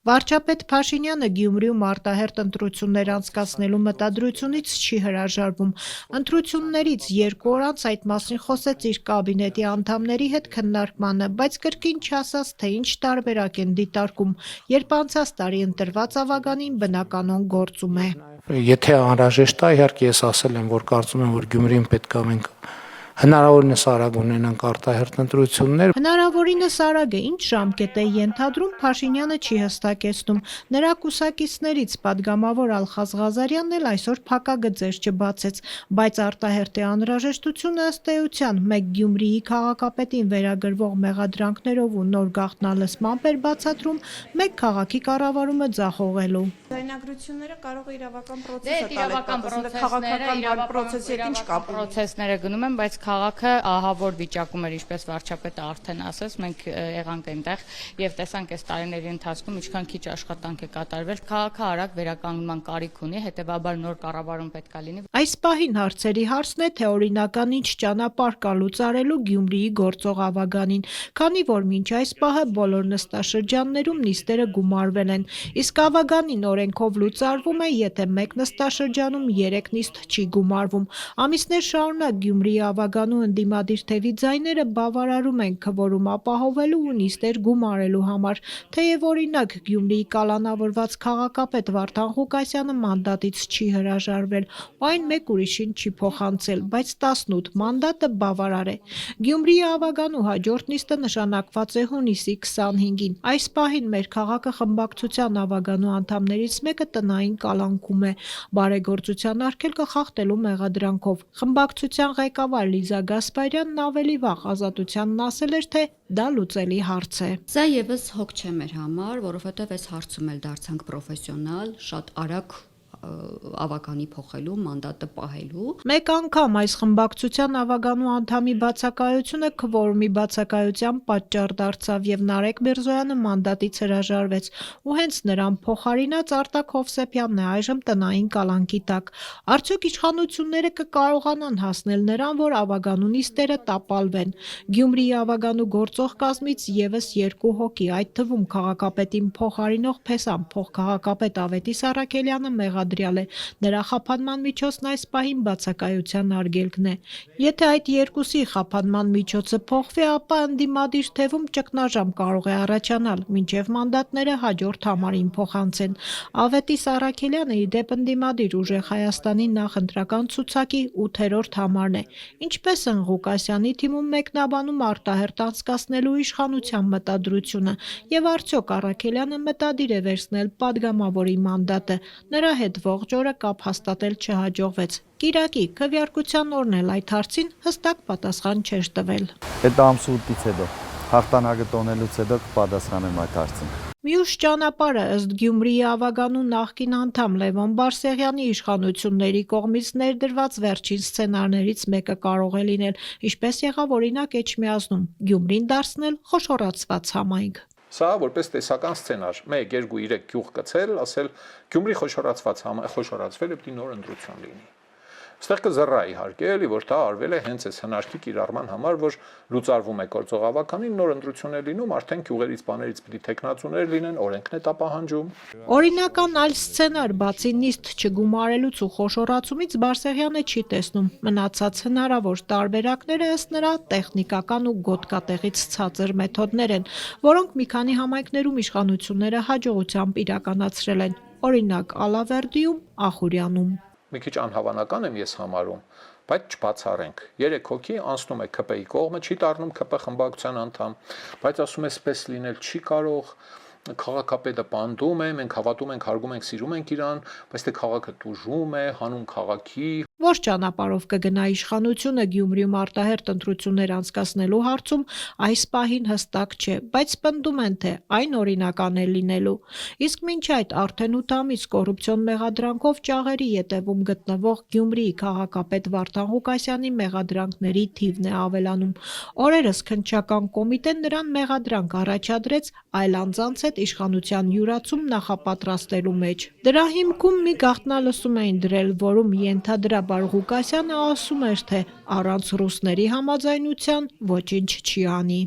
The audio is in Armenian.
Վարչապետ Փաշինյանը Գյումրիում արտահերթ ընտրություններ անցկացնելու մտադրությունից չի հրաժարվում։ Ընտրություններից 2 օր անց այդ մասին խոսեց իր կաբինետի անդամների հետ քննարկմանը, բայց կրկին չասաց, թե ինչ տարբերակ են դիտարկում, երբ անցած տարի ընտրված ավագանին բնականon գործում է։ Եթե անհրաժեշտ է, իհարկե ես ասել եմ, որ կարծում եմ, որ Գյումրիում պետք է մենք հնարավորինս արագ ունենանք արտահերթ ընտրություններ։ Հնարավորինս արագ է, ինչ ժամկետ է ենթադրում, Փաշինյանը չի հստակեցնում։ Նրա կուսակիցներից պատգամավոր Ալխազ Ղազարյանն էլ այսօր փակագծեր չբացեց, բայց արտահերթի անհրաժեշտությունը ըստ էության մեկ Գյումրիի քաղաքապետին վերագրվող մեղադրանքներով ու նոր գաղտնալսմամբ էր բացատրում, մեկ քաղաքի կառավարումը ձախողելու։ Ձայնագրությունները կարող է իրավական պրոցեսները գնում են, բայց քաղաքը ահավոր վիճակում էր, ինչպես վարչապետը արդեն ասաց, մենք եղանք այնտեղ եւ տեսանք այս տարիների ընթացքում ինչքան քիչ աշխատանք է կատարվել, քաղաքը արագ վերականգնման կարիք ունի, հետեւաբար նոր կառավարում պետք է լինի։ Այս պահին հարցերի հարցն է, թե օրինական ինչ ճանապարհ կա լուծարելու Գյումրիի գործող ավագանին, քանի որ մինչ այս պահը բոլոր նստաշրջաններում նիստերը գումարվել են, իսկ ավագանին օրենքով լուծարվում է, եթե մեկ նստաշրջանում 3 նիստ չի գումարվում։ Ամիսներ շարունակ Գյումրիի ավագանու ընդդիմադիր թևի ձայները բավարարում են քվորում ապահովելու ու նիստեր գումարելու համար, թեև օրինակ Գյումրիի կալանավորված քաղաքապետ Վարդան Ղուկասյանը մանդատից չի հրաժարվել, ու այն մեկ ուրիշին չի փոխանցել, բայց 18 մանդատը բավարար է։ Գյումրիի ավագանու հաջորդ նիստը նշանակված է հունիսի 25-ին։ Այս պահին մեր քաղաքը խմբակցության ավագանու անդամներից մեկը տնային կալանքում է, բարեգործության արգելքը խախտելու մեղադրանքով։ Խմբակցության ղեկավար Լիզա Գասպարյանն ավելի վաղ Ազատությանն ասել էր, թե դա լուծելի հարց է։ Սա եւս հոգ չէ մեր համար, որովհետեւ այս հարցում էլ դարձանք պրոֆեսիոնալ, շատ արագ ավագանի փոխելու, մանդատը պահելու։ Մեկ անգամ այս խմբակցության ավագանու անդամի բացակայությունը քվորումի բացակայության պատճառ դարձավ եւ Նարեկ Միրզոյանը մանդատից հրաժարվեց, ու հենց նրան փոխարինած Արտակ Հովսեփյանն է այժմ տնային կալանքի տակ։ Արդյոք իշխանությունները կկարողանան հասնել նրան, որ ավագանու նիստերը տապալվեն։ Գյումրիի ավագանու գործող կազմից եւս 2 հոգի, այդ թվում քաղաքապետին փոխարինող Փեսան փոխքաղաքապետ Ավետիս Առաքելյանը մեղադրյալ է։ Նրա խափանման միջոցն այս պահին բացակայության արգելքն է։ Եթե այդ երկուսի խափանման միջոցը փոխվի, ապա ընդդիմադիր թևում ճգնաժամ կարող է առաջանալ, մինչև մանդատները հաջորդ համարին փոխանցեն։ Ավետիս Առաքելյանը ի դեպ ընդդիմադիր ուժեղ Հայաստանի նախընտրական ցուցակի 8-րդ համարն է։ Ինչպես են Ղուկասյանի թիմում մեկնաբանում արտահերթ անցկացնելու իշխանության մտադրությունը, եւ արդյոք Առաքելյանը մտադիր է վերցնել падգամավորի մանդատը։ Նրա հետ ողջ օրը կապ հաստատել չհաջողվեց։ Կիրակի քվեարկության օրն էլ այդ հարցին հստակ պատասխան չէր տվել։ Այդ ամսուտից հետո հաղթանակը տոնելուց հետո կպատասխանեմ այդ հարցին։ Մյուս ճանապարհը ըստ Գյումրիի ավագանու նախկին անդամ Լևոն Բարսեղյանի իշխանությունների կողմից ներդրված վերջին սցենարներից մեկը կարող է լինել, ինչպես եղավ օրինակ Էջմիածնում, Գյումրին դարձնել խոշորացված համայնք։ Սա որպես տեսական սցենար, 1, 2, 3 գյուղ գցել, ասել Գյումրի խոշորացվել է պիտի նոր ընտրություն լինի։ Այստեղ կզռա իհարկե, էլի որ դա արվել է հենց այս հնարքի կիրառման համար, որ լուծարվում է գործող ավականին, նոր ընտրություն է լինում, արդեն գյուղերից բաներից պիտի տեխնացուներ լինեն, օրենքն է դա պահանջում։ Օրինական այլ սցենար բացի նիստ չգումարելուց ու խոշորացումից Բարսեղյանը չի տեսնում։ Մնացած հնարավոր տարբերակները ըստ նրա տեխնիկական ու գոտկատեղից ցածր մեթոդներ են, որոնք մի քանի համայնքներում իշխանությունները հաջողությամբ իրականացրել են, օրինակ Ալավերդիում, Ախուրյանում։ Մի քիչ անհավանական եմ ես համարում, բայց չբացառենք։ 3 հոգի անցնում է ԿՊ-ի կողմը, չի դառնում ԿՊ խմբակցության անդամ, բայց ասում է սպես լինել չի կարող, քաղաքապետը պանդում է, մենք հավատում ենք, հարգում ենք, սիրում ենք իրան, բայց թե քաղաքը տուժում է, հանուն քաղաքի։ Ոչ ճանապարհով կգնա իշխանությունը Գյումրիում արտահերթ ընտրություններ անցկացնելու հարցում այս պահին հստակ չէ, բայց պնդում են, թե այն օրինական է լինելու։ Իսկ մինչ այդ արդեն 8 ամիս կոռուպցիոն մեղադրանքով ճաղերի ետևում գտնվող Գյումրիի քաղաքապետ Վարդան Ղուկասյանի մեղադրանքների թիվն է ավելանում։ Օրերս քննչական կոմիտեն նրան մեղադրանք առաջադրեց այլ անձանց հետ իշխանության յուրացում նախապատրաստելու մեջ։ Դրա հիմքում մի գաղտնալսում էին դրել, որում ենթադրաբար Ղուկասյանը ասում էր, թե առանց ռուսների համաձայնության ոչինչ չի անի։